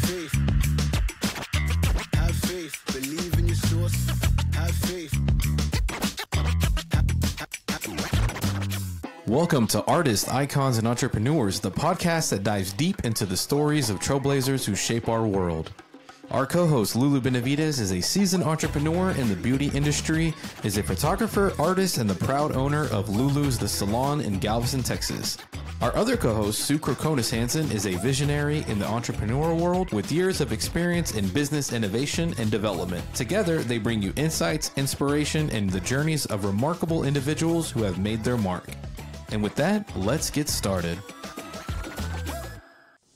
faith. Have faith. Believe in your source. Have faith. Welcome to Artists, Icons, and Entrepreneurs, the podcast that dives deep into the stories of trailblazers who shape our world. Our co-host, Lulu Benavidez, is a seasoned entrepreneur in the beauty industry, is a photographer, artist, and the proud owner of Lulu's The Salon in Galveston, Texas. Our other co-host, Krokonis Hanson, is a visionary in the entrepreneurial world with years of experience in business innovation and development. Together, they bring you insights, inspiration, and the journeys of remarkable individuals who have made their mark. And with that, let's get started.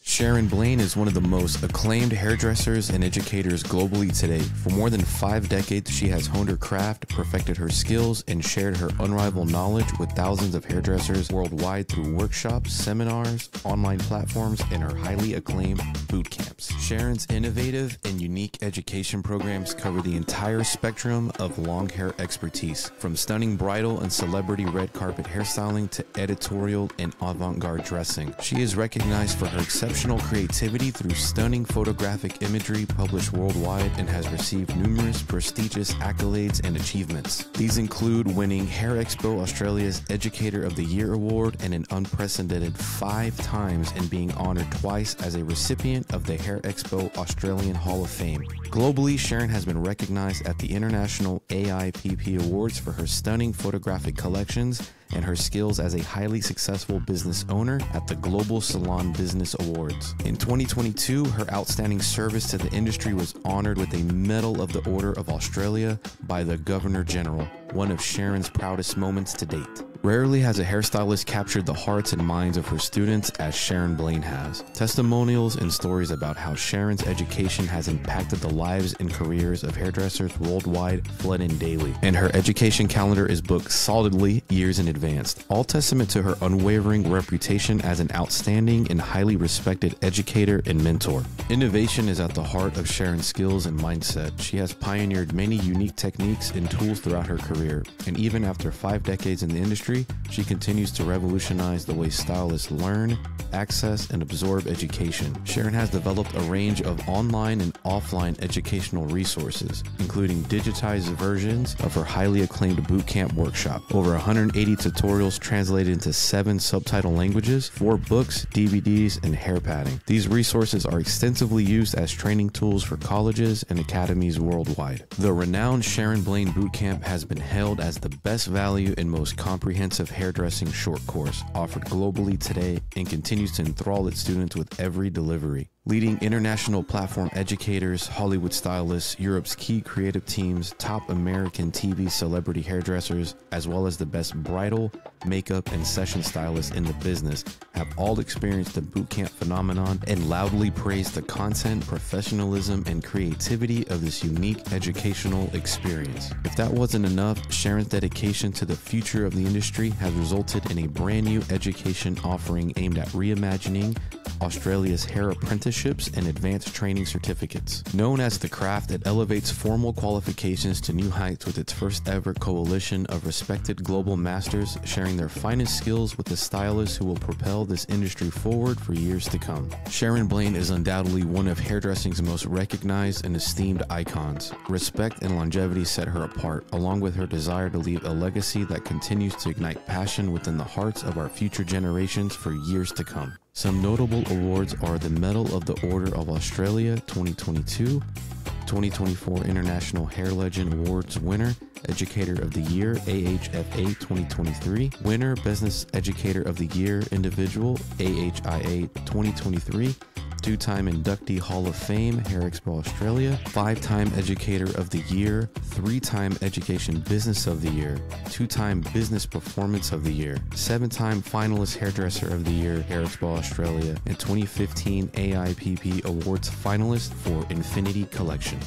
Sharon Blaine is one of the most acclaimed hairdressers and educators globally today. For more than 5 decades, she has honed her craft, perfected her skills, and shared her unrivaled knowledge with thousands of hairdressers worldwide through workshops, seminars, online platforms, and her highly acclaimed boot camps. Sharon's innovative and unique education programs cover the entire spectrum of long hair expertise, from stunning bridal and celebrity red carpet hairstyling to editorial and avant-garde dressing. She is recognized for her exceptional creativity through stunning photographic imagery published worldwide and has received numerous prestigious accolades and achievements. These include winning Hair Expo Australia's Educator of the Year award and an unprecedented 5 times, and being honored twice as a recipient of the Hair Expo Australian Hall of Fame. Globally, Sharon has been recognized at the International AIPP Awards for her stunning photographic collections and her skills as a highly successful business owner at the Global Salon Business Awards. In 2022, her outstanding service to the industry was honored with a Medal of the Order of Australia by the Governor General, one of Sharon's proudest moments to date. Rarely has a hairstylist captured the hearts and minds of her students as Sharon Blaine has. Testimonials and stories about how Sharon's education has impacted the lives and careers of hairdressers worldwide flood in daily, and her education calendar is booked solidly years in advance, all testament to her unwavering reputation as an outstanding and highly respected educator and mentor. Innovation is at the heart of Sharon's skills and mindset. She has pioneered many unique techniques and tools throughout her career, and even after 5 decades in the industry, she continues to revolutionize the way stylists learn, access, and absorb education. Sharon has developed a range of online and offline educational resources, including digitized versions of her highly acclaimed bootcamp workshop, over 180 tutorials translated into 7 subtitle languages, 4 books, DVDs, and hair padding. These resources are extensively used as training tools for colleges and academies worldwide. The renowned Sharon Blaine Bootcamp has been hailed as the best value and most comprehensive hairdressing short course offered globally today, and continues to enthrall its students with every delivery. Leading international platform educators, Hollywood stylists, Europe's key creative teams, top American TV celebrity hairdressers, as well as the best bridal, makeup, and session stylists in the business have all experienced the bootcamp phenomenon and loudly praised the content, professionalism, and creativity of this unique educational experience. If that wasn't enough, Sharon's dedication to the future of the industry has resulted in a brand new education offering aimed at reimagining Australia's hair apprenticeships and advanced training certificates. Known as The Craft, it elevates formal qualifications to new heights with its first ever coalition of respected global masters sharing their finest skills with the stylists who will propel this industry forward for years to come. Sharon Blaine is undoubtedly one of hairdressing's most recognized and esteemed icons. Respect and longevity set her apart, along with her desire to leave a legacy that continues to ignite passion within the hearts of our future generations for years to come. Some notable awards are the Medal of the Order of Australia 2022, 2024 International Hair Legend Awards winner, Educator of the Year AHFA 2023, winner Business Educator of the Year Individual AHIA 2023, 2-time inductee Hall of Fame, Hair Expo Australia, 5-time Educator of the Year, 3-time Education Business of the Year, 2-time Business Performance of the Year, 7-time finalist Hairdresser of the Year, Hair Expo Australia, and 2015 AIPP Awards finalist for Infinity Collection.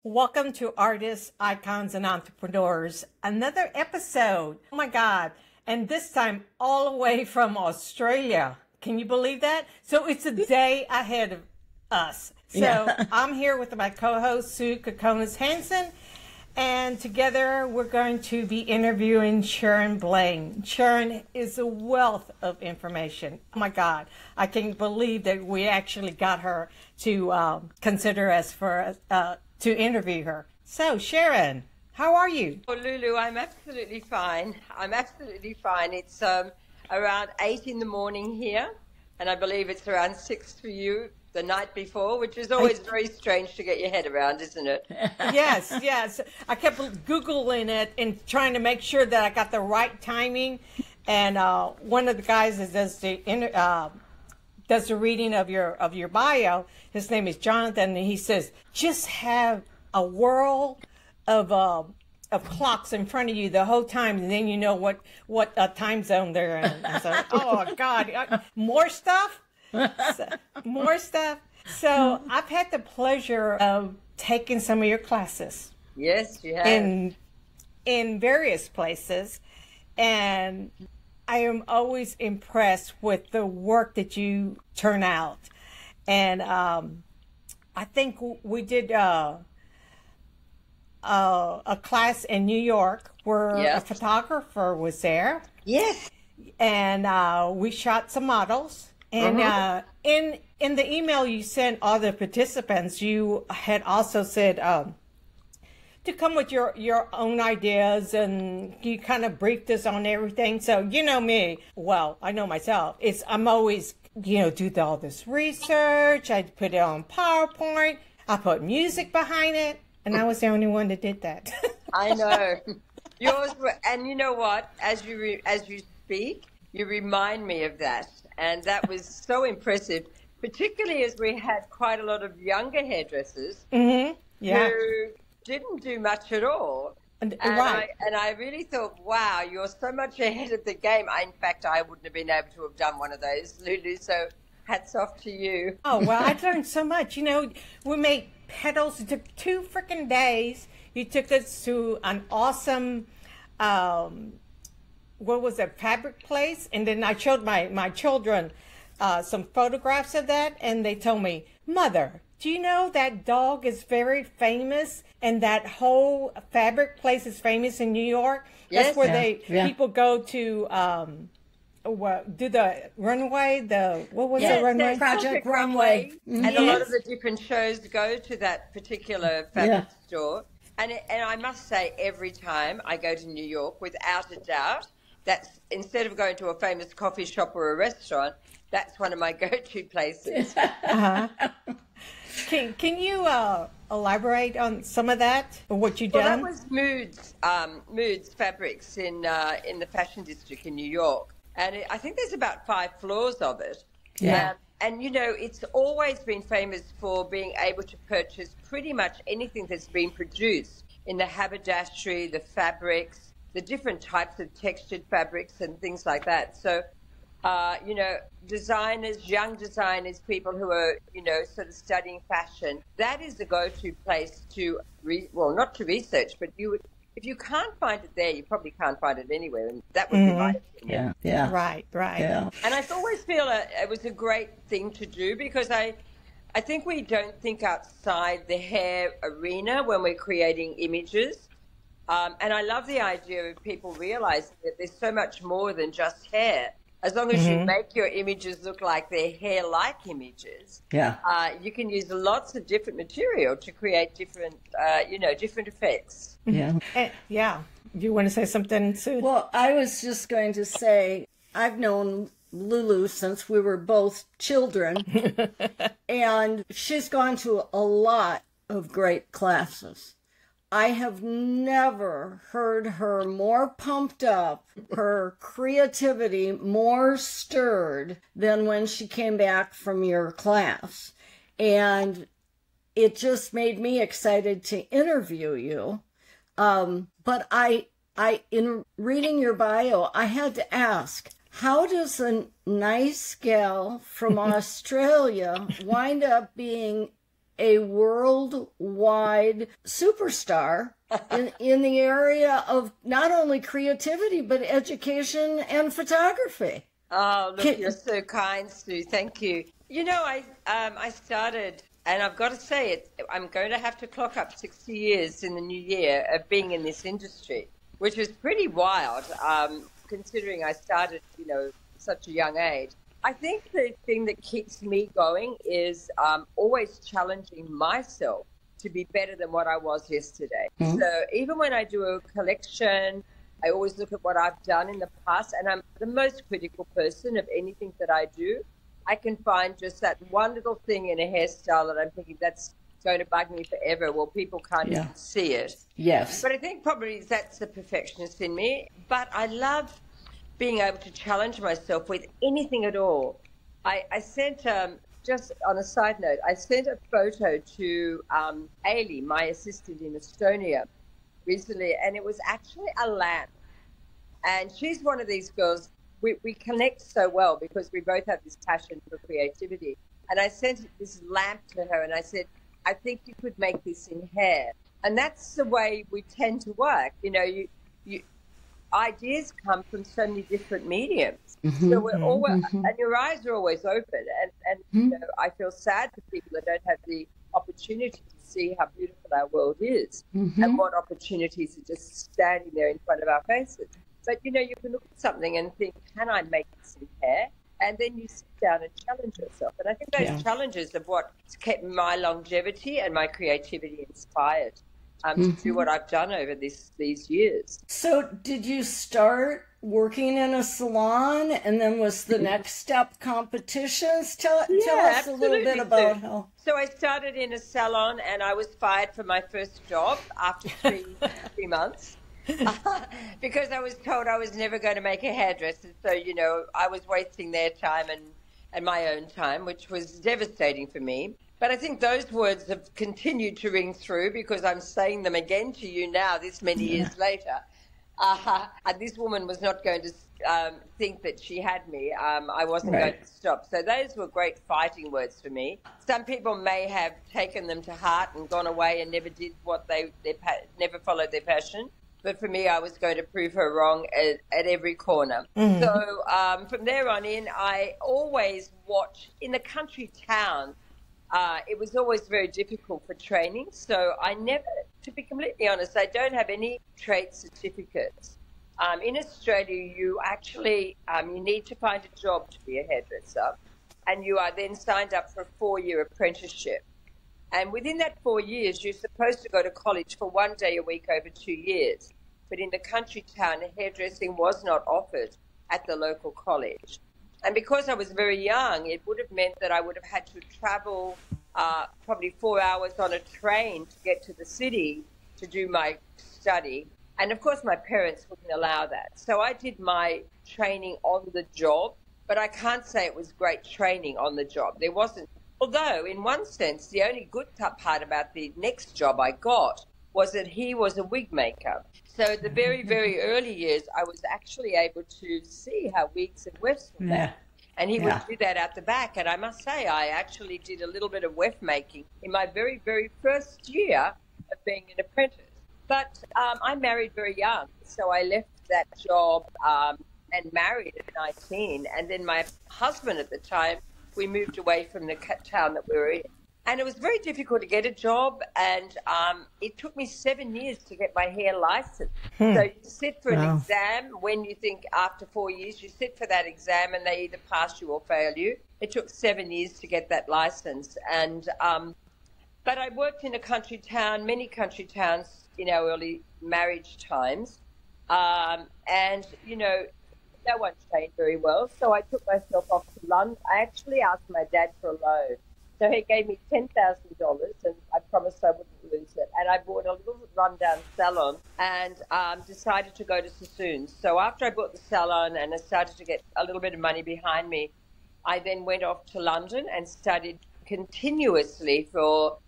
Welcome to Artists, Icons, and Entrepreneurs. Another episode. Oh my God. And this time all the way from Australia. Can you believe that? So it's a day ahead of us. So yeah. I'm here with my co-host, Krokonis Hanson. And together we're going to be interviewing Sharon Blaine. Sharon is a wealth of information. Oh my God, I can't believe that we actually got her to consider us for to interview her. So Sharon, how are you? Oh, Lulu, I'm absolutely fine. I'm absolutely fine. It's around 8 in the morning here, and I believe it's around 6 for you the night before, which is always very strange to get your head around, isn't it? Yes. I kept Googling it and trying to make sure that I got the right timing. And one of the guys that does the reading of your bio, his name is Jonathan, and he says, just have a whirl of clocks in front of you the whole time, and then you know what time zone they're in. And so, oh God, more stuff. More stuff. So I've had the pleasure of taking some of your classes. Yes, you have. In various places, and I am always impressed with the work that you turn out. And I think we did a class in New York where a photographer was there. Yes. And we shot some models. And in the email you sent all the participants, you had also said to come with your own ideas, and you kind of briefed us on everything. So you know me, well, I know myself. I'm always, do all this research. I put it on PowerPoint. I put music behind it, and I was the only one that did that. I know. Yours were, and you know what? As you speak, you remind me of that. And that was so impressive, particularly as we had quite a lot of younger hairdressers who didn't do much at all. And I really thought, wow, you're so much ahead of the game. In fact, I wouldn't have been able to have done one of those, Lulu, so hats off to you. Oh, well, I learned so much. We made petals. It took 2 freaking days. You took us to an awesome fabric place, and then I showed my children some photographs of that, and they told me, Mother, do you know that dog is very famous, and that whole fabric place is famous in New York? That's where people go to do the runway, the runway? Project Runway. And a lot of the different shows go to that particular fabric store. And I must say, every time I go to New York, without a doubt, that's, instead of going to a famous coffee shop or a restaurant, that's one of my go-to places. Can you elaborate on some of that, or what you've done? Well, that was Moods Fabrics in the Fashion District in New York. And I think there's about 5 floors of it. Yeah. And, it's always been famous for being able to purchase pretty much anything that's been produced in the haberdashery, the fabrics, the different types of textured fabrics and things like that. So, designers, young designers, people who are, sort of studying fashion, that is the go-to place to, not to research, but if you can't find it there, you probably can't find it anywhere. And that would be my opinion. Yeah. Right. Yeah. And I always feel it was a great thing to do, because I think we don't think outside the hair arena when we're creating images. And I love the idea of people realizing that there's so much more than just hair. As long as you make your images look like they're hair-like images, you can use lots of different material to create different, different effects. Yeah. Do you want to say something, Sue? Well, I was just going to say, I've known Lulu since we were both children, and she's gone to a lot of great classes. I have never heard her more pumped up, her creativity more stirred than when she came back from your class. And it just made me excited to interview you. But I, in reading your bio, I had to ask, how does a nice gal from Australia wind up being a worldwide superstar in the area of not only creativity, but education and photography? Oh, look, you're so kind, Sue. Thank you. I started And I've got to say it, I'm going to have to clock up 60 years in the new year of being in this industry, which is pretty wild, considering I started, such a young age. I think the thing that keeps me going is always challenging myself to be better than what I was yesterday. Mm-hmm. So even when I do a collection, I always look at what I've done in the past, and I'm the most critical person of anything that I do. I can find just that one little thing in a hairstyle that I'm thinking that's going to bug me forever. Well, people can't even see it. Yes. But I think probably that's the perfectionist in me. But I love being able to challenge myself with anything at all. I sent, just on a side note, I sent a photo to Ailey, my assistant in Estonia, recently, and it was actually a lamp. And she's one of these girls, we connect so well because we both have this passion for creativity. And I sent this lamp to her and I said, I think you could make this in hair. And that's the way we tend to work. You ideas come from so many different mediums. Mm-hmm, so we're always, and your eyes are always open. And I feel sad for people that don't have the opportunity to see how beautiful our world is and what opportunities are just standing there in front of our faces. But, you can look at something and think, can I make this in hair? And then you sit down and challenge yourself. And I think those challenges are what's kept my longevity and my creativity inspired to do what I've done over these years. So did you start working in a salon, and then was the next step competitions? Tell us a little bit about how. So I started in a salon, and I was fired from my first job after three months. Because I was told I was never going to make a hairdresser. So, I was wasting their time and my own time, which was devastating for me. But I think those words have continued to ring through because I'm saying them again to you now, this many years later. And this woman was not going to think that she had me. I wasn't going to stop. So those were great fighting words for me. Some people may have taken them to heart and gone away and never did what they never followed their passion. But for me, I was going to prove her wrong at every corner. Mm-hmm. So from there on in, I always watched in the country town. It was always very difficult for training. So I never, to be completely honest, I don't have any trade certificates. In Australia, you actually, you need to find a job to be a hairdresser. And you are then signed up for a 4-year apprenticeship. And within that 4 years, you're supposed to go to college for 1 day a week over 2 years. But in the country town, hairdressing was not offered at the local college. And because I was very young, it would have meant that I would have had to travel probably 4 hours on a train to get to the city to do my study. And of course, my parents wouldn't allow that. So I did my training on the job, but I can't say it was great training on the job. There wasn't. Although, in one sense, the only good part about the next job I got was that he was a wig maker. So the very, very early years, I was actually able to see how wigs and wefts were made. And he would do that out the back. And I must say, I actually did a little bit of weft making in my very, very first year of being an apprentice. But I married very young, so I left that job and married at 19. And then my husband at the time, we moved away from the town that we were in. And it was very difficult to get a job, and it took me 7 years to get my hair license. So you sit for an exam when you think after 4 years, you sit for that exam and they either pass you or fail you. It took 7 years to get that license. And but I worked in a country town, many country towns in our early marriage times. And, no one trained very well, so I took myself off to London. I actually asked my dad for a loan. So he gave me $10,000, and I promised I wouldn't lose it. And I bought a little rundown salon and decided to go to Sassoon's. So after I bought the salon and I started to get a little bit of money behind me, I then went off to London and studied continuously for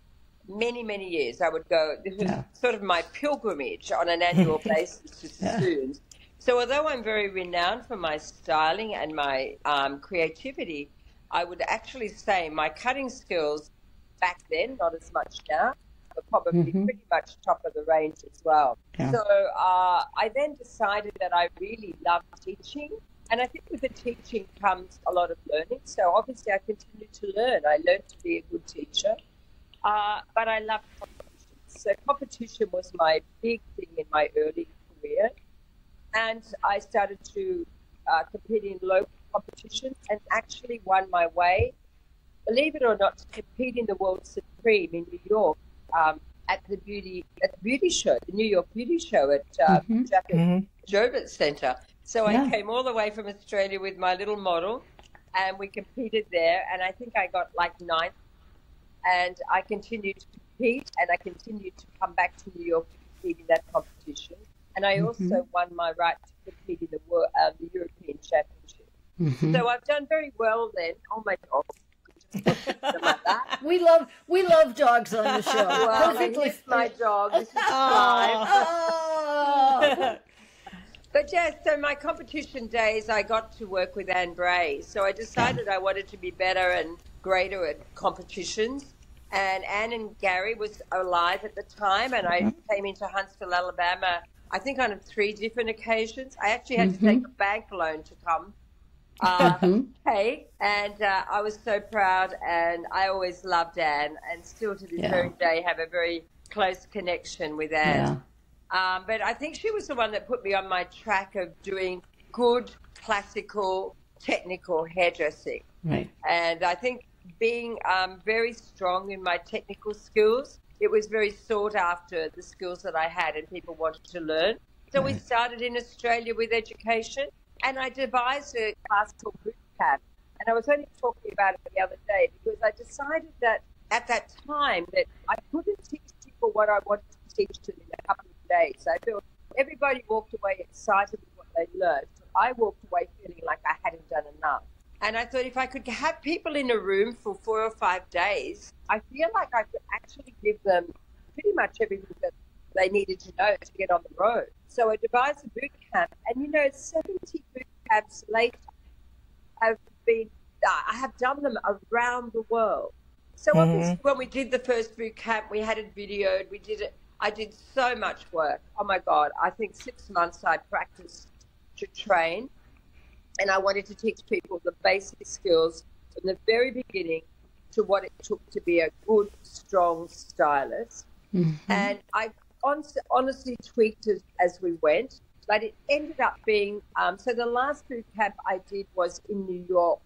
many, many years. I would go, this was sort of my pilgrimage on an annual basis to Sassoon's. So although I'm very renowned for my styling and my creativity, I would actually say my cutting skills back then, not as much now, were probably pretty much top of the range as well. Yeah. So I then decided that I really loved teaching. And I think with the teaching comes a lot of learning. So obviously I continued to learn. I learned to be a good teacher. but I love competition. So competition was my big thing in my early career. And I started to compete in local competitions and actually won my way, believe it or not, to compete in the World Supreme in New York at the beauty show, the New York Beauty Show at Jacket Jovit Center. So I came all the way from Australia with my little model, and we competed there. And I think I got like ninth. And I continued to compete, and I continued to come back to New York to compete in that competition. And I also won my right to compete in the European Championship. So I've done very well then. Oh my God. Like that. We love dogs on the show. Well, this is my dog. This is live. Oh. But yes, so my competition days, I got to work with Anne Bray. So I decided I wanted to be better and greater at competitions. And Anne and Gary was alive at the time, and I came into Huntsville, Alabama, I think on 3 different occasions. I actually had to take a bank loan to come pay, and I was so proud, and I always loved Anne, and still to this very day have a very close connection with Anne. But I think she was the one that put me on my track of doing good, classical, technical hairdressing. Right. And I think being very strong in my technical skills, it was very sought after, the skills that I had, and people wanted to learn. So we started in Australia with education, and I devised a class called boot camp. And I was only talking about it the other day because I decided that at that time that I couldn't teach people what I wanted to teach them in a couple of days. I felt everybody walked away excited with what they learned. But I walked away feeling like I hadn't done enough. And I thought if I could have people in a room for 4 or 5 days, I feel like I could actually give them pretty much everything that they needed to know to get on the road. So I devised a boot camp. And, 70 boot camps later have been, I have done them around the world. So obviously when we did the first boot camp, we had it videoed. We did it. I did so much work. Oh, my God. I think 6 months I practiced to train. And I wanted to teach people the basic skills from the very beginning to what it took to be a good, strong stylist. And I honestly tweaked it as we went, but it ended up being, so the last boot camp I did was in New York,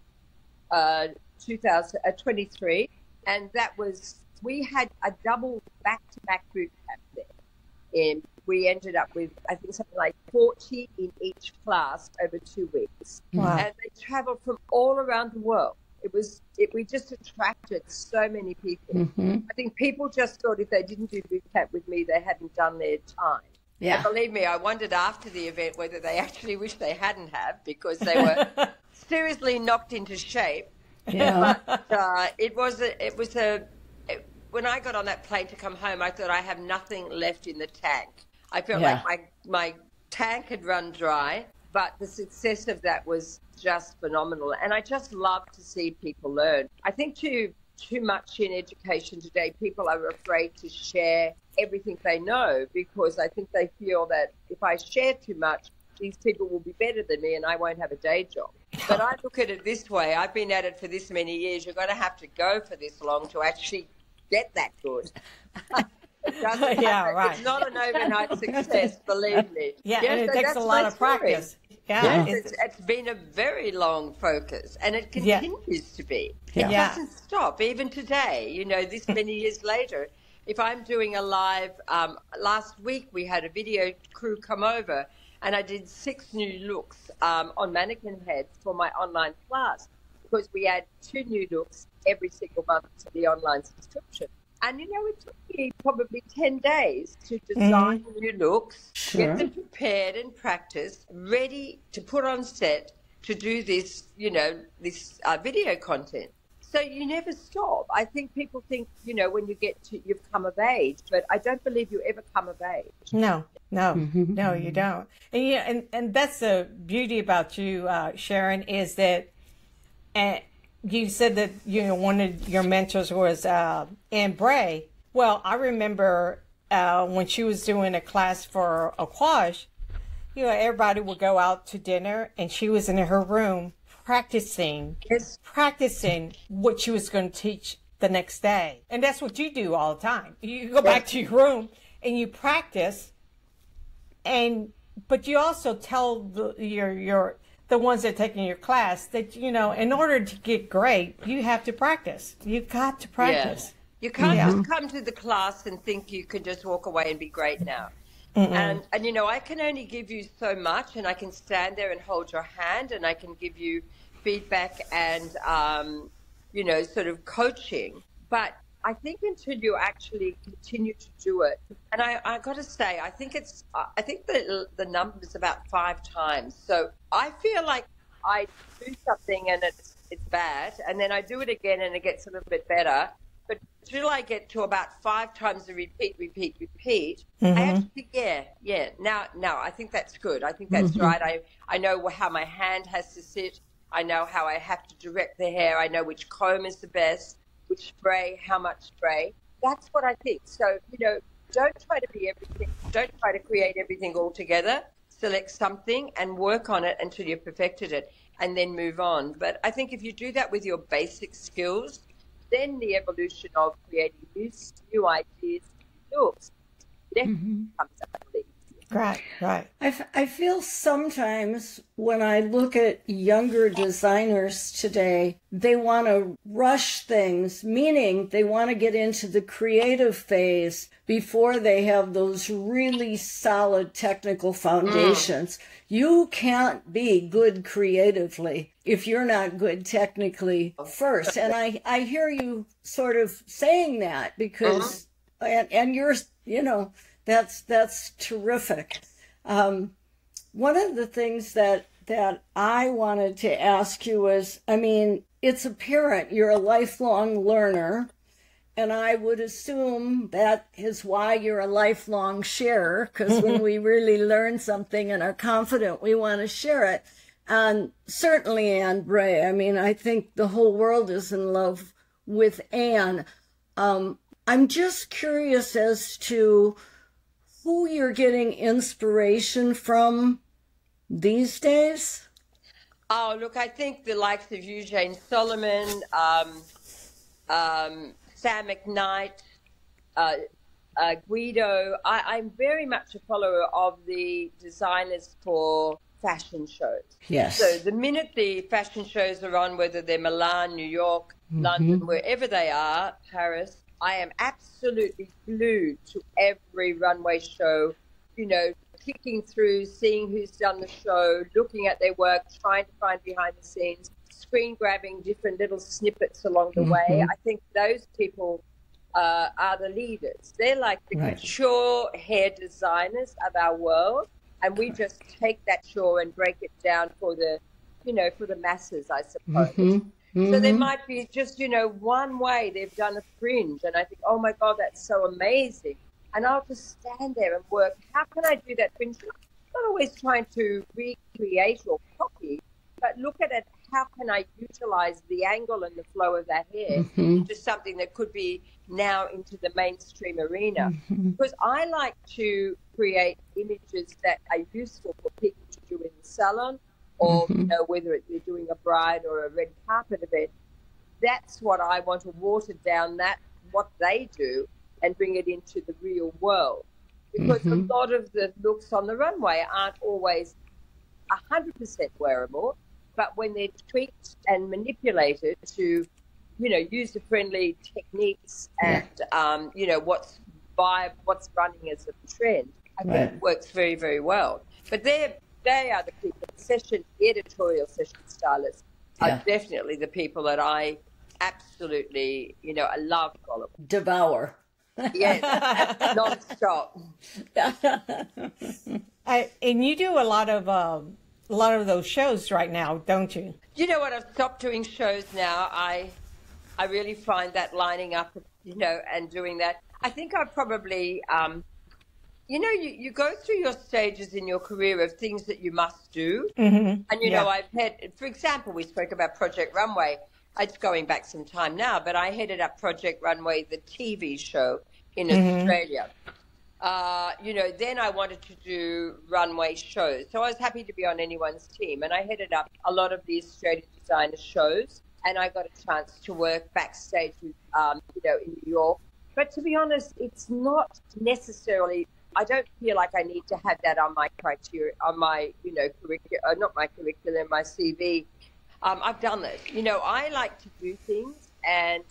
2023, and that was, we had a double back-to-back boot camp there. And we ended up with, I think, something like 40 in each class over 2 weeks. Wow. And they traveled from all around the world. We just attracted so many people. I think people just thought if they didn't do boot camp with me, they hadn't done their time. Yeah. And believe me, I wondered after the event whether they actually wish they hadn't have, because they were seriously knocked into shape. Yeah. But when I got on that plane to come home, I thought I have nothing left in the tank. I felt like my tank had run dry, but the success of that was just phenomenal. And I just love to see people learn. I think too much in education today, people are afraid to share everything they know, because I think they feel that if I share too much, these people will be better than me and I won't have a day job. But I look at it this way. I've been at it for this many years. You're going to have to go for this long to actually get that good. It's not an overnight success, believe me. Yeah, and it takes a lot of practice. Yeah, it's been a very long focus, and it continues to be. It doesn't stop, even today, this many years later. If I'm doing a live, last week we had a video crew come over, and I did 6 new looks on mannequin heads for my online class, because we add 2 new looks every single month to the online subscription. And, it took me probably 10 days to design new looks, get them prepared and practiced, ready to put on set to do this, this video content. So you never stop. I think people think, when you've come of age, but I don't believe you ever come of age. No, you don't. And that's the beauty about you, Sharon, is that, you said that, one of your mentors was Anne Bray. Well, I remember when she was doing a class for Aquash, everybody would go out to dinner, and she was in her room practicing what she was going to teach the next day. And that's what you do all the time. You go back to your room and you practice, but you also tell the ones that are taking your class that, you know, in order to get great, you have to practice. You've got to practice. You can't just come to the class and think you can just walk away and be great now. And you know, I can only give you so much, and I can stand there and hold your hand, and I can give you feedback and, you know, sort of coaching. But I think until you actually continue to do it, and I got to say, I think the number is about 5 times. So I feel like I do something and it's bad, and then I do it again and it gets a little bit better. But until I get to about 5 times the repeat, I actually, now I think that's good. I think that's right. I know how my hand has to sit. I know how I have to direct the hair. I know which comb is the best, which spray, how much spray. That's what I think. So, you know, don't try to be everything. Don't try to create everything all together. Select something and work on it until you've perfected it and then move on. But I think if you do that with your basic skills, then the evolution of creating new ideas, new looks, definitely comes up. Right. I feel sometimes when I look at younger designers today, they want to rush things, meaning they want to get into the creative phase before they have those really solid technical foundations. You can't be good creatively if you're not good technically first. And I hear you sort of saying that because, and you're, you know, that's terrific. One of the things that I wanted to ask you was, I mean, it's apparent you're a lifelong learner, and I would assume that is why you're a lifelong sharer, because when we really learn something and are confident, we want to share it. And certainly Anne Bray, I mean, I think the whole world is in love with Anne. I'm just curious as to who you're getting inspiration from these days. Oh, look, I think the likes of Eugene Solomon, Sam McKnight, Guido. I'm very much a follower of the designers for fashion shows. Yes. So the minute the fashion shows are on, whether they're Milan, New York, London, wherever they are, Paris, I am absolutely glued to every runway show, you know, clicking through, seeing who's done the show, looking at their work, trying to find behind the scenes, screen grabbing different little snippets along the way. I think those people are the leaders. They're like the mature hair designers of our world, and we just take that show and break it down for the, you know, for the masses, I suppose. So there might be just, you know, one way they've done a fringe, and I think, oh my God, that's so amazing. And I'll just stand there and work. How can I do that fringe? I'm not always trying to recreate or copy, but look at it. How can I utilize the angle and the flow of that hair into something that could be now into the mainstream arena? Because I like to create images that are useful for people to do in the salon, or, you know, whether you're doing a bride or a red carpet event. That's what I want to water down, what they do, and bring it into the real world. Because a lot of the looks on the runway aren't always 100% wearable, but when they're tweaked and manipulated to, you know, user-friendly techniques and, you know, what's running as a trend, I think it works very, very well. But they are the people, editorial session stylists are definitely the people that I absolutely, you know, I love color. Devour. Yes, non-stop. And you do a lot of those shows right now, don't you? You know what? I've stopped doing shows now. I really find that lining up, you know, and doing that. I think I probably, you know, you go through your stages in your career of things that you must do. And, you know, I've had, for example, we spoke about Project Runway. It's going back some time now, but I headed up Project Runway, the TV show in Australia. You know, then I wanted to do runway shows. So I was happy to be on anyone's team. And I headed up a lot of the Australian designer shows. and I got a chance to work backstage with, in New York. But to be honest, it's not necessarily, I don't feel like I need to have that on my criteria, on my, curriculum, not my curriculum, my CV. I've done it. I like to do things and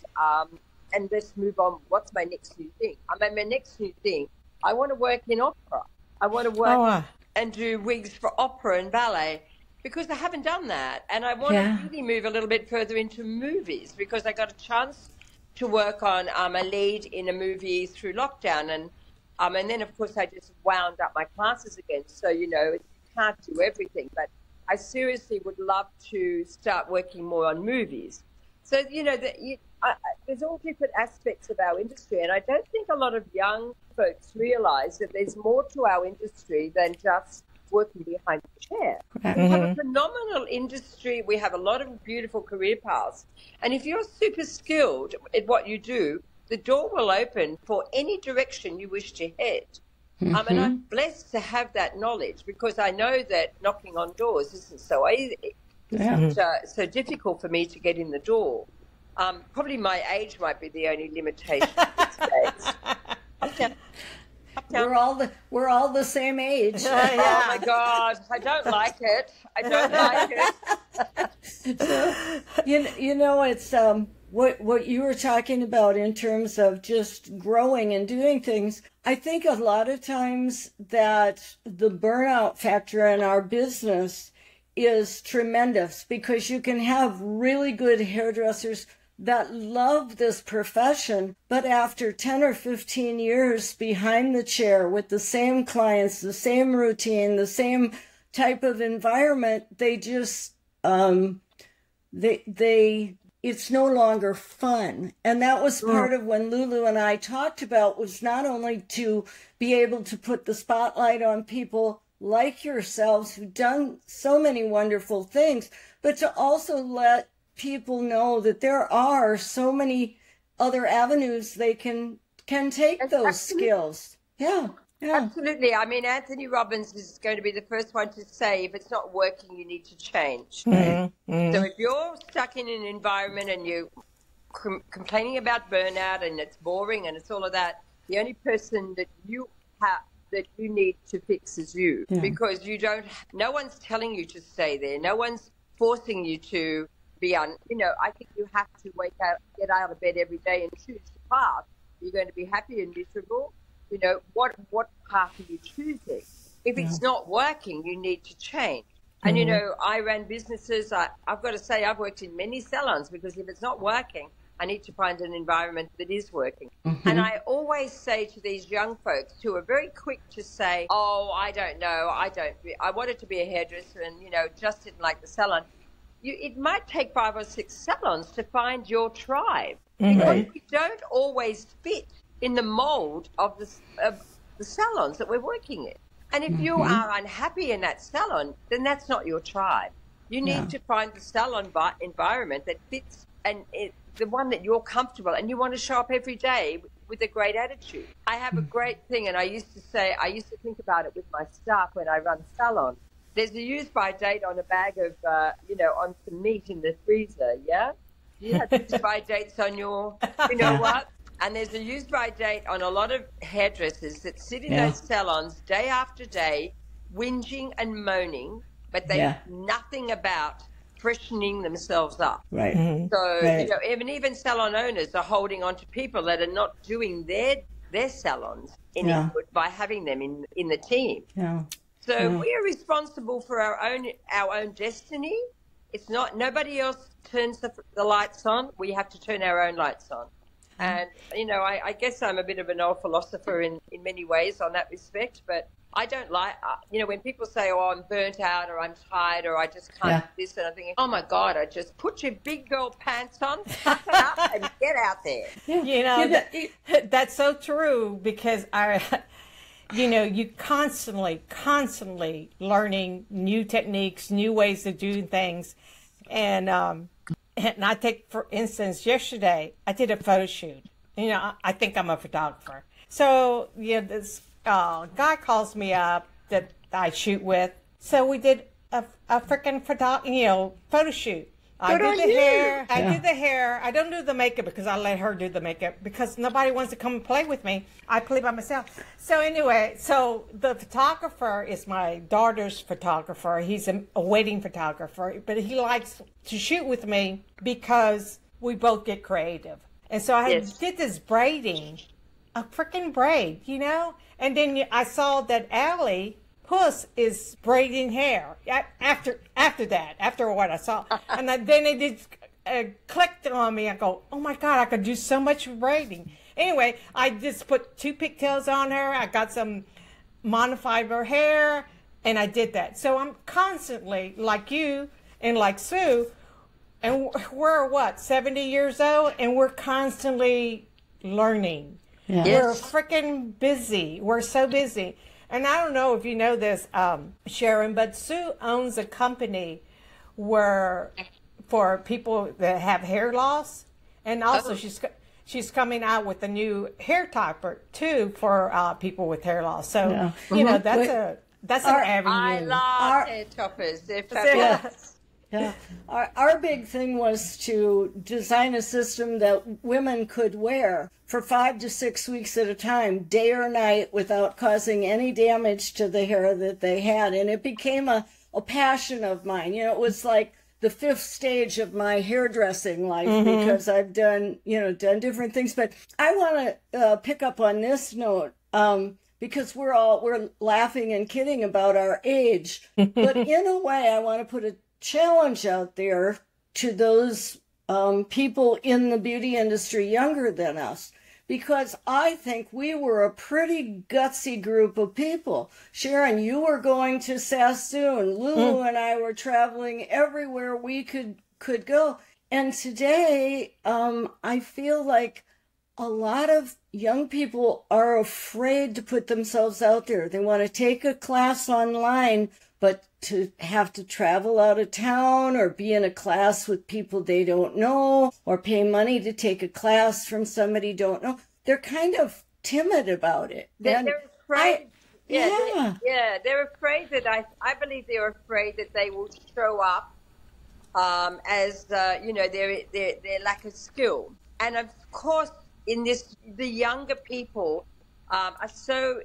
let's move on. What's my next new thing? My next new thing, I want to work in opera. I want to work and do wigs for opera and ballet because I haven't done that. And I want to really move a little bit further into movies because I got a chance to work on a lead in a movie through lockdown. And then, of course, I just wound up my classes again. So, you can't do everything. But I seriously would love to start working more on movies. So, there's all different aspects of our industry. And I don't think a lot of young folks realize that there's more to our industry than just working behind the chair. We have a phenomenal industry. We have a lot of beautiful career paths. And if you're super skilled at what you do, the door will open for any direction you wish to head. And I'm blessed to have that knowledge because I know that knocking on doors isn't so easy. It's so difficult for me to get in the door. Probably my age might be the only limitation these days. Okay. We're all the same age. Oh my God, I don't like it. I don't like it. So, it's what you were talking about in terms of just growing and doing things. I think a lot of times that the burnout factor in our business is tremendous because you can have really good hairdressers that love this profession, but after 10 or 15 years behind the chair with the same clients, the same routine, the same type of environment, they just, it's no longer fun. And that was part of when Lulu and I talked about was not only to be able to put the spotlight on people like yourselves who've done so many wonderful things, but to also let people know that there are so many other avenues they can take those skills. Yeah. Absolutely. I mean, Anthony Robbins is going to be the first one to say, if it's not working, you need to change. So if you're stuck in an environment and you're complaining about burnout and it's boring and it's all of that, the only person that you need to fix is you because no one's telling you to stay there. No one's forcing you to be I think you have to get out of bed every day and choose the path. You're going to be happy and miserable. What path are you choosing? If it's not working, you need to change. And, I ran businesses. I've got to say I've worked in many salons because if it's not working, I need to find an environment that is working. And I always say to these young folks who are very quick to say, oh, I don't know. I wanted to be a hairdresser and, just didn't like the salon. It might take 5 or 6 salons to find your tribe because you don't always fit in the mold of the salons that we're working in. And if you are unhappy in that salon, then that's not your tribe. You need to find the salon environment that fits and the one that you're comfortable and you want to show up every day with a great attitude. I have a great thing, and I used to think about it with my staff when I run salons. There's a use-by date on a bag of, on some meat in the freezer, yeah? You have use-by dates on your, what? And there's a use-by date on a lot of hairdressers that sit in those salons day after day, whinging and moaning, but they know nothing about freshening themselves up. Right. So, even salon owners are holding on to people that are not doing their salons any good by having them in the team. Yeah. So we are responsible for our own destiny. It's not nobody else turns the lights on. We have to turn our own lights on. And I guess I'm a bit of an old philosopher in many ways on that respect. But I don't like when people say, "Oh, I'm burnt out," or "I'm tired," or "I just can't do this," and I'm thinking, "Oh my God, I just put your big girl pants on, tuck it up, and get out there." That's so true because you constantly learning new techniques, new ways of doing things. And I take, for instance, yesterday, I did a photo shoot. I think I'm a photographer. So, this guy calls me up that I shoot with. So we did a freaking photo shoot. I Good do on the you. hair. I Yeah. do the hair. I don't do the makeup because I let her do the makeup because nobody wants to come and play with me. I play by myself. So anyway, so the photographer is my daughter's photographer. He's a wedding photographer, but he likes to shoot with me because we both get creative. And so I Yes. did this braiding, a freaking braid, you know? And then I saw that Allie Puss is braiding hair after what I saw. And then it just clicked on me. I go, oh my God, I could do so much braiding. Anyway, I just put 2 pigtails on her. I got some monofiber hair, and I did that. So I'm constantly, like you and like Sue, and we're what, 70 years old, and we're constantly learning. Yeah. We're freaking busy. We're so busy. And I don't know if you know this, Sharon, but Sue owns a company for people that have hair loss, and also she's coming out with a new hair topper too for people with hair loss. So you know that's an avenue. I love hair toppers. They're fabulous. Yeah. Our big thing was to design a system that women could wear for 5 to 6 weeks at a time, day or night, without causing any damage to the hair that they had. And it became a passion of mine. You know, it was like the 5th stage of my hairdressing life because I've done different things. But I want to pick up on this note. Because we're laughing and kidding about our age. But in a way, I want to put a challenge out there to those people in the beauty industry younger than us, because I think we were a pretty gutsy group of people. Sharon, you were going to Sassoon. Lulu and I were traveling everywhere we could go. And today, I feel like a lot of young people are afraid to put themselves out there. They want to take a class online, but to have to travel out of town or be in a class with people they don't know or pay money to take a class from somebody don't know, they're kind of timid about it. They're afraid. They're afraid that I believe they're afraid that they will show up as their lack of skill. And of course, in this, the younger people are so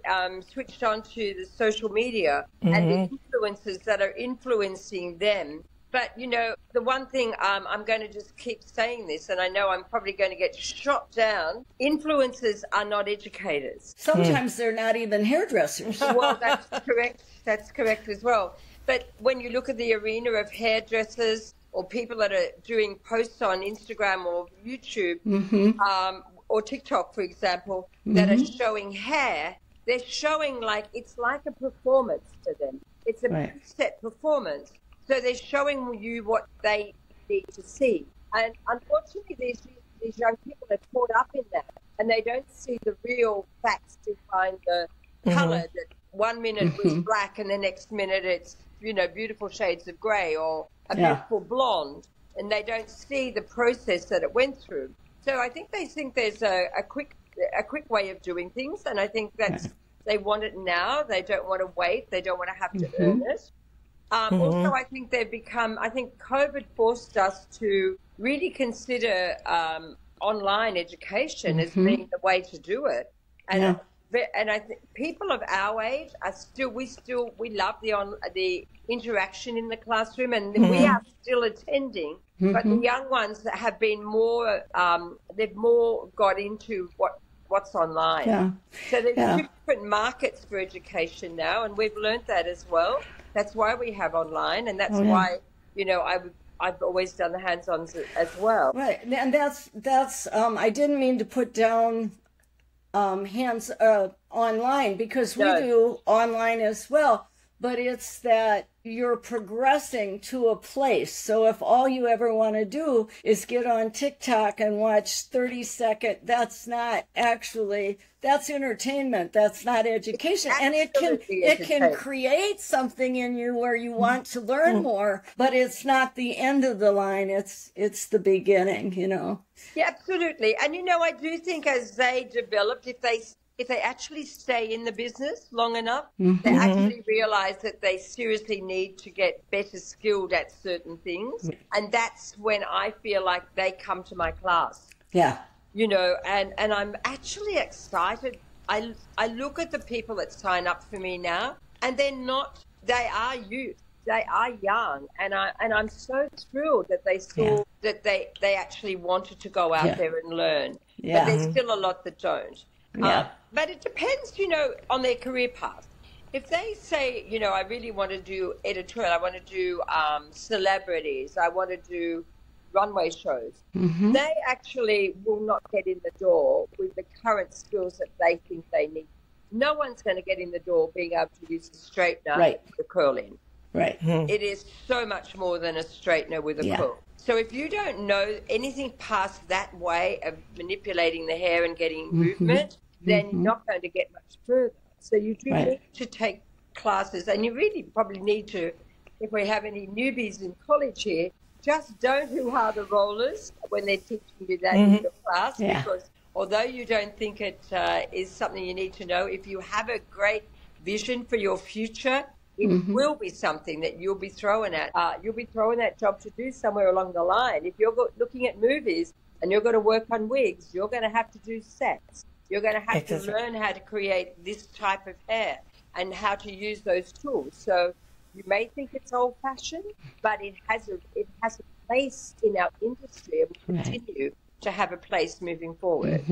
switched on to the social media and the influences that are influencing them. But, you know, the one thing I'm going to just keep saying this, and I know I'm probably going to get shot down, influencers are not educators. Sometimes they're not even hairdressers. Well, that's correct. That's correct as well. But when you look at the arena of hairdressers or people that are doing posts on Instagram or YouTube, or TikTok, for example, that are showing hair, they're showing it's like a performance to them. It's a set performance. So they're showing you what they need to see. And unfortunately, these young people are caught up in that, and they don't see the real facts behind the color. That 1 minute was black, and the next minute it's, beautiful shades of gray or a beautiful blonde, and they don't see the process that it went through. So I think they think there's a quick way of doing things, and I think that's they want it now. They don't want to wait. They don't want to have to earn it. Also, I think I think COVID forced us to really consider online education as being the way to do it. And I think people of our age are we love the interaction in the classroom, and we are still attending. But the young ones that have been more, they've more got into what's online. Yeah. So there's 2 different markets for education now, and we've learned that as well. That's why we have online, and that's why, I've always done the hands-ons as well. Right, and that's I didn't mean to put down hands online, because we do online as well, but it's that you're progressing to a place. So if all you ever want to do is get on TikTok and watch 30-second, that's entertainment. That's not education. And it can create something in you where you want to learn more, but it's not the end of the line. It's the beginning, Yeah, absolutely. And, I do think as they developed, if they if they actually stay in the business long enough, they actually realize that they seriously need to get better skilled at certain things. And that's when I feel like they come to my class. Yeah. You know, and I'm actually excited. I look at the people that sign up for me now, and they are youth. They are young, and I'm so thrilled that they saw that they actually wanted to go out there and learn. Yeah. But there's still a lot that don't. Yeah. But it depends, you know, on their career path. If they say, you know, I really want to do editorial, I want to do celebrities, I want to do runway shows, they actually will not get in the door with the current skills that they think they need. No one's going to get in the door being able to use a straightener with a curl in. Right. It is so much more than a straightener with a curl. So if you don't know anything past that way of manipulating the hair and getting movement, then you're not going to get much further. So you do need to take classes, and you really probably need to, if we have any newbies in college here, just don't hoo-ha the rollers when they're teaching you that in your class, because although you don't think it is something you need to know, if you have a great vision for your future, it will be something that you'll be throwing at. You'll be throwing that job to do somewhere along the line. If you're looking at movies and you're going to work on wigs, you're going to have to do sets. You're going to have to learn how to create this type of hair and how to use those tools. So you may think it's old-fashioned, but it has a place in our industry, and will continue to have a place moving forward.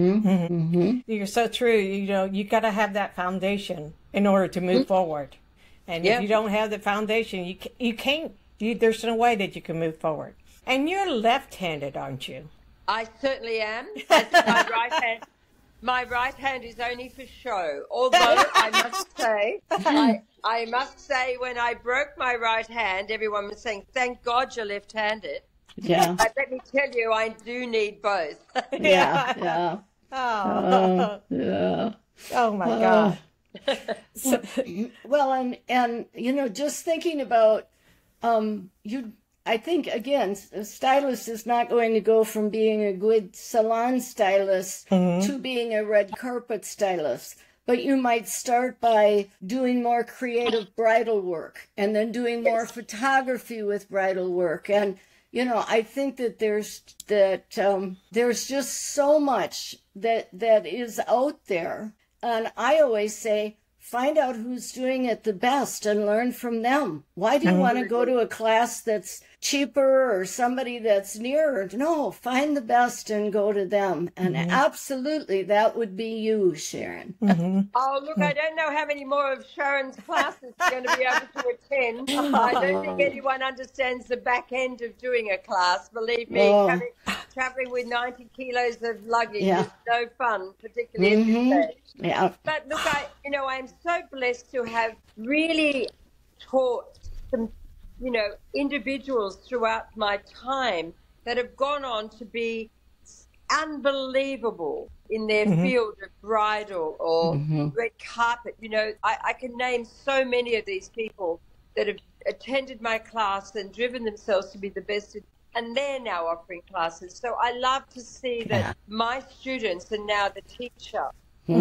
You're so true. You know, you got to have that foundation in order to move forward. And if you don't have the foundation, you can't. There's no way that you can move forward. And you're left-handed, aren't you? I certainly am. My right hand is only for show. Although I must say, when I broke my right hand, everyone was saying, "Thank God you're left-handed." Yeah. But let me tell you, I do need both. Yeah. Oh my God. Well, and you know, just thinking about I think again, a stylist is not going to go from being a good salon stylist to being a red carpet stylist. But you might start by doing more creative bridal work, and then doing more photography with bridal work. And you know, I think that there's just so much that is out there. And I always say, find out who's doing it the best and learn from them. Why do you want to go to a class that's cheaper or somebody that's nearer? No, find the best and go to them. And absolutely, that would be you, Sharon. Oh, look, I don't know how many more of Sharon's classes you're going to be able to attend. I don't think anyone understands the back end of doing a class. Believe me, traveling with 90 kilos of luggage is no fun, particularly at this stage. Yeah. But look, I'm so blessed to have really taught some, individuals throughout my time that have gone on to be unbelievable in their field of bridal or red carpet. You know, I can name so many of these people that have attended my class and driven themselves to be the best, and they're now offering classes. So I love to see that my students are now the teacher. So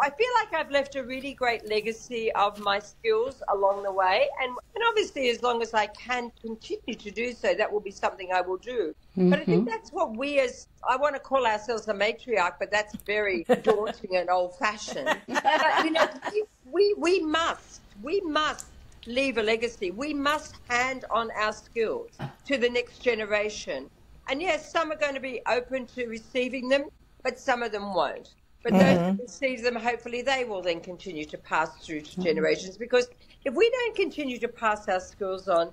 I feel like I've left a really great legacy of my skills along the way, and obviously as long as I can continue to do so, that will be something I will do. But I think that's what I want to call ourselves a matriarch, but that's very daunting and old-fashioned. But, we must leave a legacy. We must hand on our skills to the next generation. And yes, some are going to be open to receiving them, but some of them won't. But those that receive them, hopefully they will then continue to pass through to generations. Because if we don't continue to pass our skills on,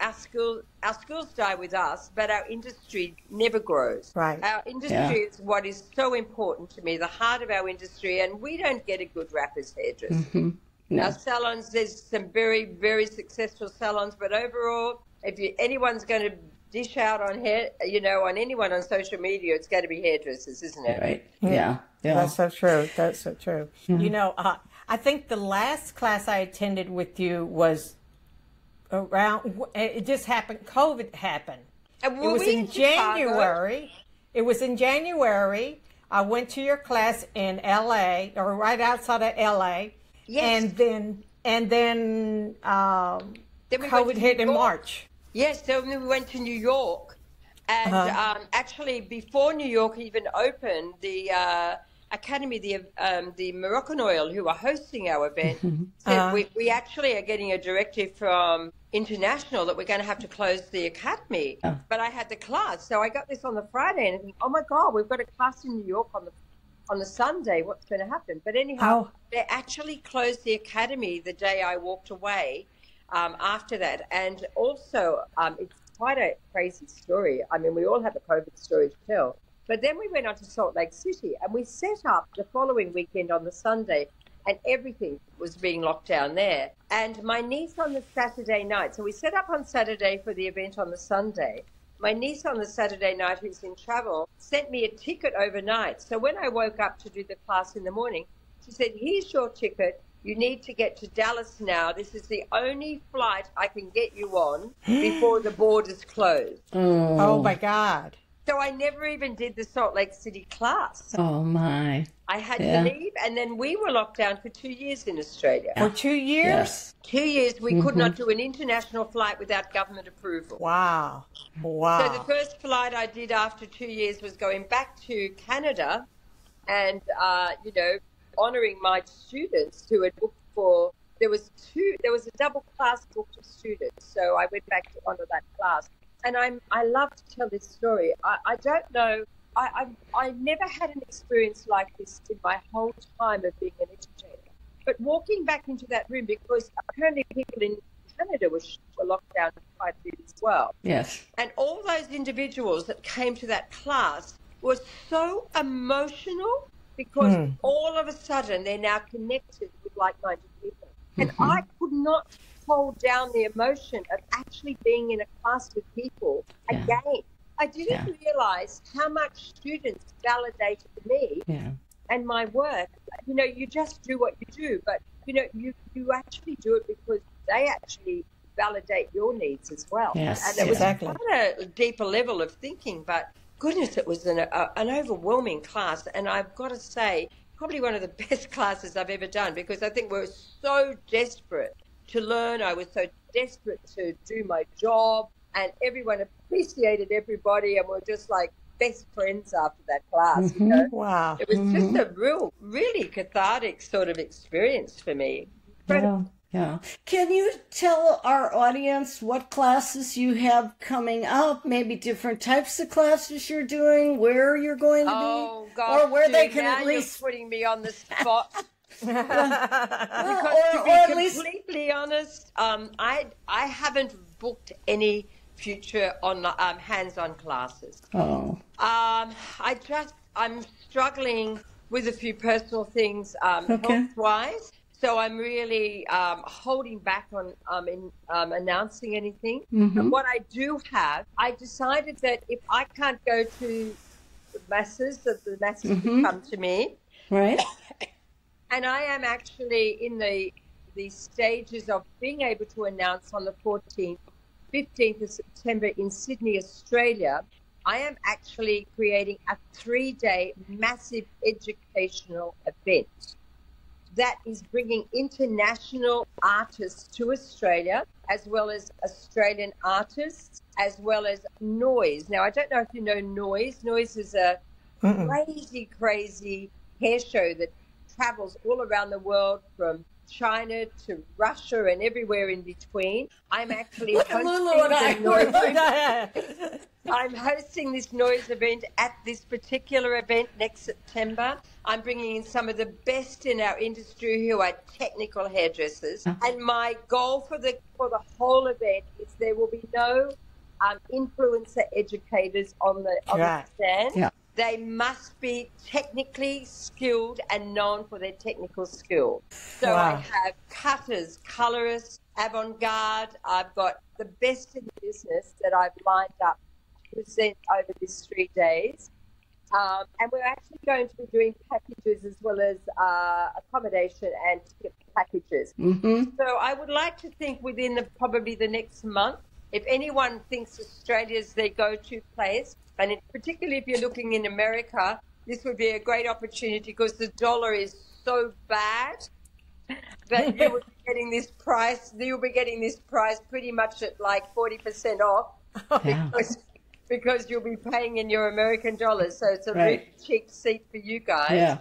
our skills die with us, but our industry never grows. Right. Our industry is what is so important to me, the heart of our industry, and we don't get a good rap as hairdressers. No. Our salons, there's some very, very successful salons, but overall, if anyone's going to dish out on on anyone on social media, it's going to be hairdressers, isn't it? Right. Yeah. That's so true. That's so true. I think the last class I attended with you was around, it just happened, COVID happened. It was in January. It was in January. I went to your class in L.A. or right outside of L.A. Yes. And then Then we went COVID to hit New in York. March. Yes, then we went to New York. And actually, before New York even opened, the Academy, the Moroccan Oil, who are hosting our event, said we actually are getting a directive from International that we're going to have to close the Academy. But I had the class. So I got this on the Friday and I think, oh my God, we've got a class in New York on the Sunday. What's going to happen? But anyhow, they actually closed the Academy the day I walked away after that. And also, it's quite a crazy story. I mean, we all have a COVID story to tell. But then we went on to Salt Lake City and we set up the following weekend on the Sunday and everything was being locked down there. And my niece on the Saturday night, so we set up on Saturday for the event on the Sunday. My niece on the Saturday night, who's in travel, sent me a ticket overnight. So when I woke up to do the class in the morning, she said, here's your ticket. You need to get to Dallas now. This is the only flight I can get you on before the borders close. Oh my God. So I never even did the Salt Lake City class. Oh, my. I had to leave, and then we were locked down for 2 years in Australia. For 2 years? Yes. 2 years, we could not do an international flight without government approval. Wow. So the first flight I did after 2 years was going back to Canada and, honouring my students who had booked for, there was a double class booked of students. So I went back to honour that class. And I love to tell this story. I don't know, I never had an experience like this in my whole time of being an educator. But walking back into that room, because apparently people in Canada were locked down quite a bit as well. Yes. And all those individuals that came to that class were so emotional because all of a sudden they're now connected with like-minded people. And I could not hold down the emotion of actually being in a class with people again. I didn't realize how much students validated me and my work. You know, you just do what you do, but, you actually do it because they actually validate your needs as well. Yes, and it was quite a deeper level of thinking, but goodness, it was an overwhelming class. And I've got to say, probably one of the best classes I've ever done because I think we're so desperate to learn. I was so desperate to do my job and everyone appreciated everybody and we're just like best friends after that class. Wow. It was just a really cathartic sort of experience for me. Yeah. Can you tell our audience what classes you have coming up, maybe different types of classes you're doing, where you're going to be? Oh, gosh, or where they can now at least... you're putting me on the spot. Because or to be at least... completely honest, I haven't booked any future on hands-on classes. Oh. I'm struggling with a few personal things health-wise, so I'm really holding back on announcing anything. And what I do have, I decided that if I can't go to the masses, that the masses can come to me. Right. And I am actually in the stages of being able to announce on the 15th of September in Sydney, Australia. I am actually creating a 3-day massive educational event that is bringing international artists to Australia, as well as Australian artists, as well as Noise. Now, I don't know if you know Noise. Noise is a crazy hair show that travels all around the world from China to Russia and everywhere in between. I'm actually I'm hosting this Noise event at this particular event next September. I'm bringing in some of the best in our industry who are technical hairdressers. And my goal for the whole event is there will be no influencer educators on the stand. Yeah. They must be technically skilled and known for their technical skill. So I have cutters, colorists, avant-garde. I've got the best in the business that I've lined up to present over these 3 days. And we're actually going to be doing packages as well as accommodation and ticket packages. So I would like to think within probably the next month, if anyone thinks Australia is their go-to place, and particularly if you're looking in America, this would be a great opportunity because the dollar is so bad that you will be getting this price. You'll be getting this price pretty much at like 40% off because you'll be paying in your American dollars. So it's a really cheap seat for you guys. Yeah.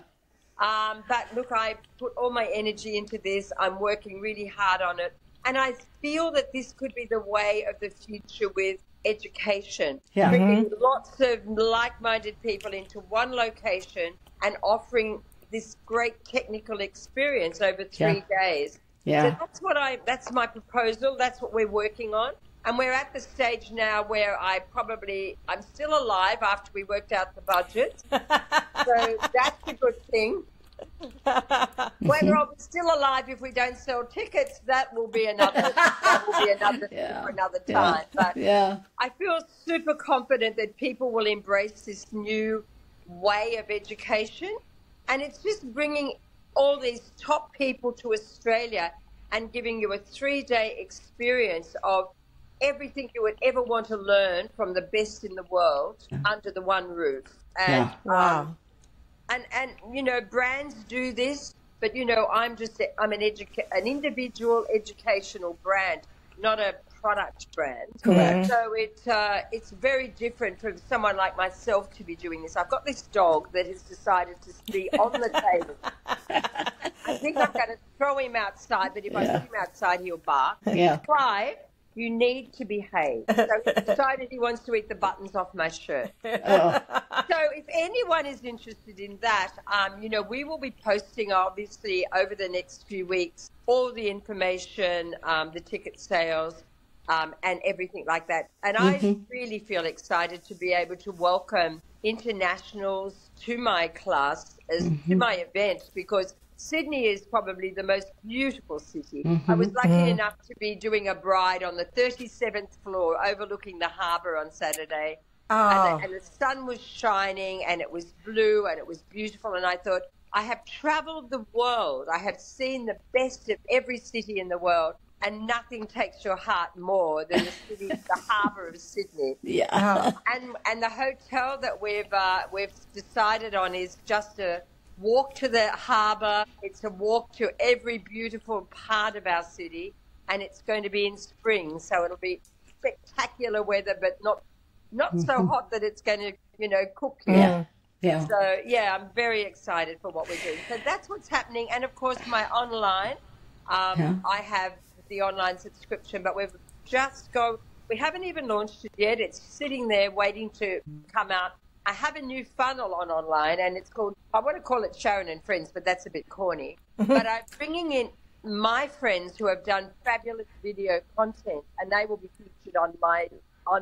But look, I put all my energy into this. I'm working really hard on it. And I feel that this could be the way of the future with education. Yeah. Bringing lots of like-minded people into one location and offering this great technical experience over 3 days. Yeah. So that's my proposal. That's what we're working on. And we're at the stage now where I'm still alive after we worked out the budget. So that's a good thing. Whether I'm still alive if we don't sell tickets, that will be another thing for another time. But I feel super confident that people will embrace this new way of education. And it's just bringing all these top people to Australia and giving you a 3-day experience of everything you would ever want to learn from the best in the world under the one roof. And, Wow. And you know, brands do this, but you know, I'm an individual educational brand, not a product brand. Correct. So it's very different for someone like myself to be doing this. I've got this dog that has decided to be on the table. I think I'm going to throw him outside, but if I put him outside, he'll bark. Yeah. Clive, you need to behave. So he decided he wants to eat the buttons off my shirt. Oh. So if anyone is interested in that, you know, we will be posting, obviously, over the next few weeks, all the information, the ticket sales, and everything like that. And I really feel excited to be able to welcome internationals to my class, to my event, because Sydney is probably the most beautiful city. I was lucky enough to be doing a bride on the 37th floor overlooking the harbour on Saturday. And the sun was shining and it was blue and it was beautiful. And I thought, I have travelled the world. I have seen the best of every city in the world. And nothing takes your heart more than the harbour of Sydney. Yeah. And the hotel that we've decided on is just a walk to the harbour. It's a walk to every beautiful part of our city, and it's going to be in spring, so it'll be spectacular weather, but not so hot that it's going to, you know, cook you. Yeah. So yeah, I'm very excited for what we're doing. So that's what's happening, and of course my online. I have the online subscription, but we haven't even launched it yet. It's sitting there waiting to come out. I have a new funnel on online, and it's called, I want to call it Sharon and Friends, but that's a bit corny. But I'm bringing in my friends who have done fabulous video content, and they will be featured on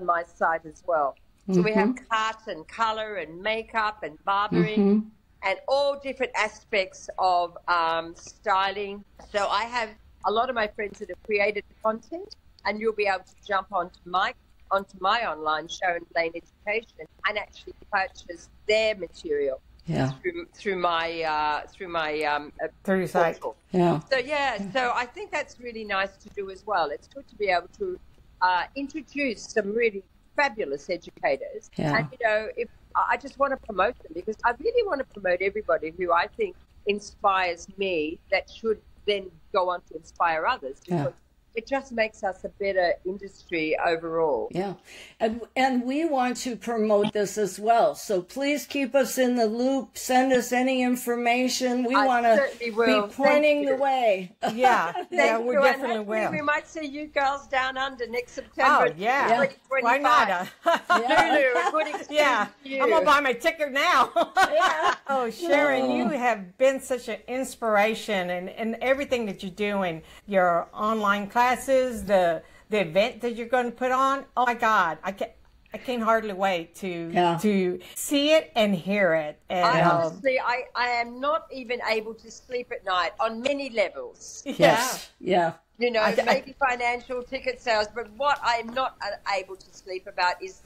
my site as well. So we have cut and color and makeup and barbering and all different aspects of styling. So I have a lot of my friends that have created content, and you'll be able to jump onto my online Sharon Blaine Education and actually purchase their material through my site. portal. So I think that's really nice to do as well. It's good to be able to introduce some really fabulous educators, and you know, if I just want to promote them, because I really want to promote everybody who I think inspires me, that should then go on to inspire others, because it just makes us a better industry overall. Yeah. And we want to promote this as well. So please keep us in the loop. Send us any information. We want to be pointing the way. Yeah. Yeah, we definitely will. We might see you girls down under next September. Oh, yeah. Why not? Lulu, a good experience for you. I'm going to buy my ticket now. Oh, Sharon, you have been such an inspiration, and everything that you're doing, your online classes, the event that you're going to put on. Oh my God, I can't hardly wait to see it and hear it. And honestly, I am not even able to sleep at night on many levels. Yes. Yeah. You know, maybe financial ticket sales, but what I'm not able to sleep about is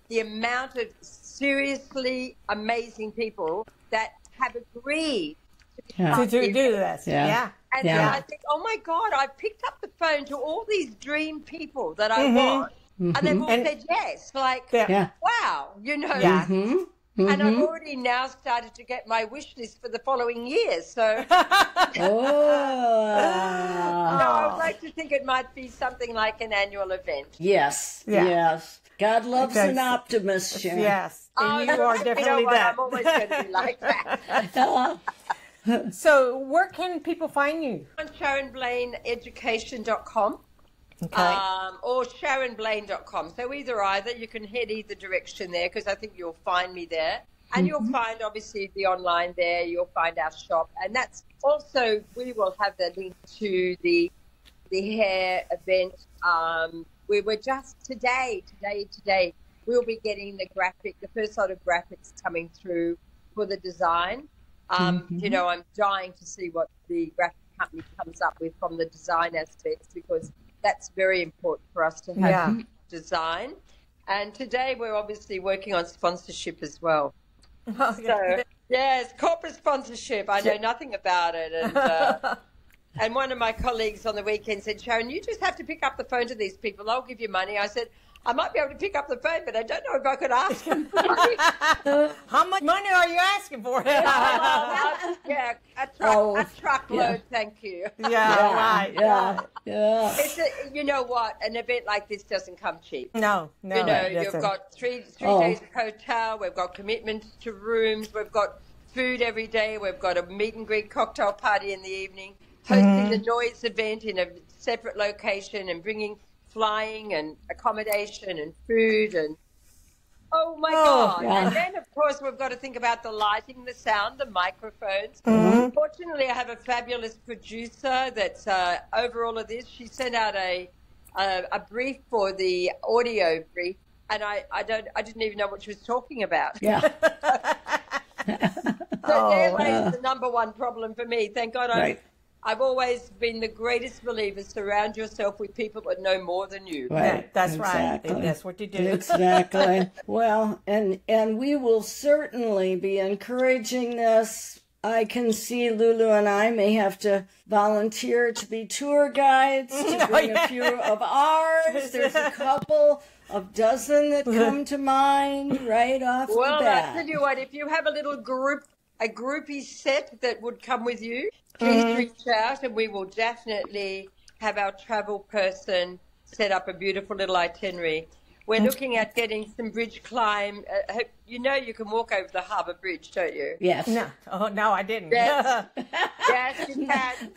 the amount of seriously amazing people that have agreed to do this. And I think, oh my God, I picked up the phone to all these dream people that I want, and they've all said yes. Like, wow, you know. And I've already now started to get my wish list for the following year. So, Oh. I would like to think it might be something like an annual event. Yes, Yeah. yes. God loves an That's- optimist, Sharon. Yes, and you are you know definitely what? that. I'm always going to be like that. So where can people find you? On SharonBlaineEducation.com. Okay. Or SharonBlaine.com. So either, you can head either direction there because I think you'll find me there. And you'll find, obviously, the online there. You'll find our shop. And that's also, we will have the link to the hair event. We were just today, we'll be getting the first sort of graphics coming through for the design. You know, I'm dying to see what the graphic company comes up with from the design aspects because that's very important for us to have design. And today we're obviously working on sponsorship as well. So, yes, corporate sponsorship. I know nothing about it. And one of my colleagues on the weekend said, Sharon, you just have to pick up the phone to these people. They'll give you money. I said, I might be able to pick up the phone, but I don't know if I could ask them for money. How much money are you asking for? Yeah, a truckload, thank you. Right. Yeah. It's you know what? An event like this doesn't come cheap. No. You know, it you've doesn't. got three days of hotel. We've got commitments to rooms. We've got food every day. We've got a meet and greet cocktail party in the evening. Hosting the noise event in a separate location and flying and accommodation and food and oh my God. yeah. And then of course we've got to think about the lighting, the sound, the microphones. Fortunately, I have a fabulous producer that's over all of this. She sent out a brief for the audio brief and I didn't even know what she was talking about. Yeah. So airways is the number one problem for me. Thank God Right. I've always been the greatest believer. Surround yourself with people that know more than you. Right. That's exactly. right. That's what you do. Exactly. Well, and we will certainly be encouraging this. I can see Lulu and I may have to volunteer to be tour guides, to bring a few of ours. There's a couple of dozen that come to mind right off the Well, bat. I tell you what, if you have a little group, a groupie set that would come with you, please reach out and we will definitely have our travel person set up a beautiful little itinerary. We're looking at getting some bridge climb. You know you can walk over the Harbour Bridge, don't you? Yes. No. Oh, no, I didn't. Yes, yes, you can.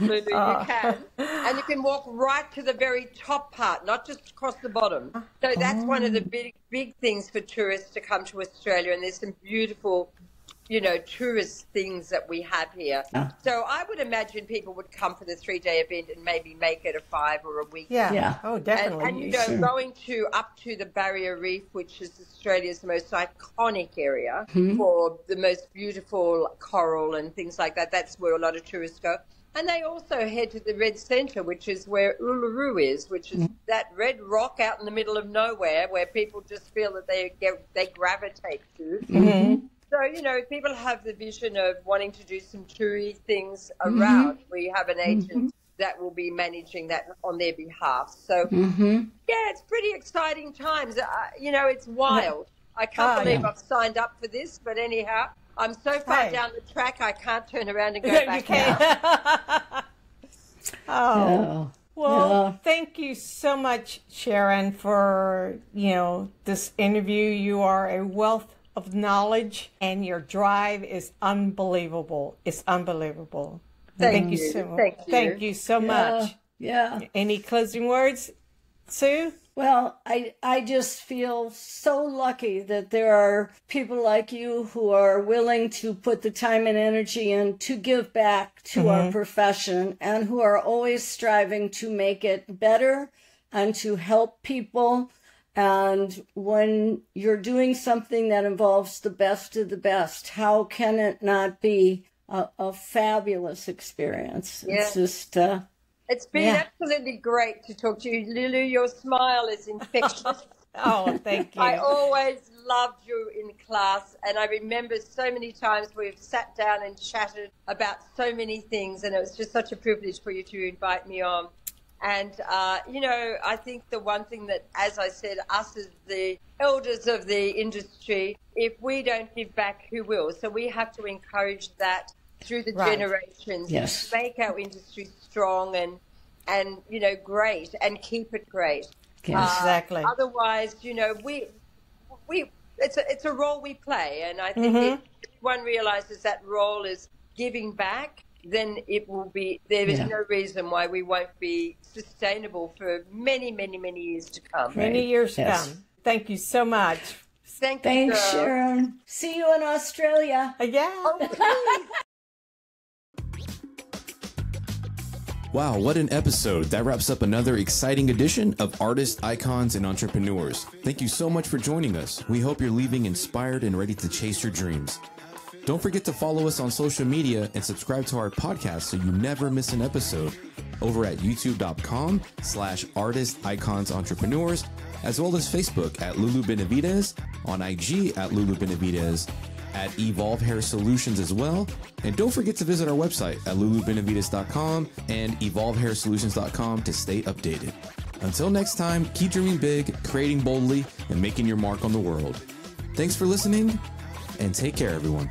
Lulu, you can. And you can walk right to the very top part, not just across the bottom. So that's one of the big things for tourists to come to Australia. And there's some beautiful, you know, tourist things that we have here. So I would imagine people would come for the 3-day event and maybe make it a 5 or a week. Yeah. Oh, definitely. And you know, going up to the Barrier Reef, which is Australia's most iconic area for the most beautiful coral and things like that. That's where a lot of tourists go. And they also head to the Red Centre, which is where Uluru is, which is that red rock out in the middle of nowhere where people just feel that they gravitate to. So, you know, people have the vision of wanting to do some toury things around. We have an agent that will be managing that on their behalf. So, yeah, it's pretty exciting times. You know, it's wild. I can't believe I've signed up for this, but anyhow, I'm so far down the track, I can't turn around and go back You can't. Oh. Well, thank you so much, Sharon, for, you know, this interview. You are a wealth of knowledge and your drive is unbelievable. It's unbelievable. Thank you. So much. Thank you. Thank you so much. Yeah. Any closing words, Sue? Well, I just feel so lucky that there are people like you who are willing to put the time and energy in to give back to our profession and who are always striving to make it better and to help people. And when you're doing something that involves the best of the best, how can it not be a fabulous experience? Yeah. It's just... It's been absolutely great to talk to you. Lulu, your smile is infectious. Oh, thank you. I always loved you in class, and I remember so many times we've sat down and chatted about so many things, and it was just such a privilege for you to invite me on. And, I think the one thing that, as I said, us as the elders of the industry, if we don't give back, who will? So we have to encourage that through the generations. Yes. Make our industry strong and great, and keep it great. Yes. Exactly. Otherwise, it's a role we play. And I think if one realizes that role is giving back, then there is no reason why we won't be sustainable for many, many, many years to come. Many years to come. Thank you so much. Thanks, Thanks, Sharon. See you in Australia. Yeah. Wow, what an episode. That wraps up another exciting edition of Artists, Icons, and Entrepreneurs. Thank you so much for joining us. We hope you're leaving inspired and ready to chase your dreams. Don't forget to follow us on social media and subscribe to our podcast so you never miss an episode over at youtube.com/artists, icons, entrepreneurs, as well as Facebook at Lulu Benavidez, on IG at Lulu Benavidez, at Evolve Hair Solutions as well. And don't forget to visit our website at lulubenavidez.com and evolvehairsolutions.com to stay updated. Until next time, keep dreaming big, creating boldly, and making your mark on the world. Thanks for listening, and take care, everyone.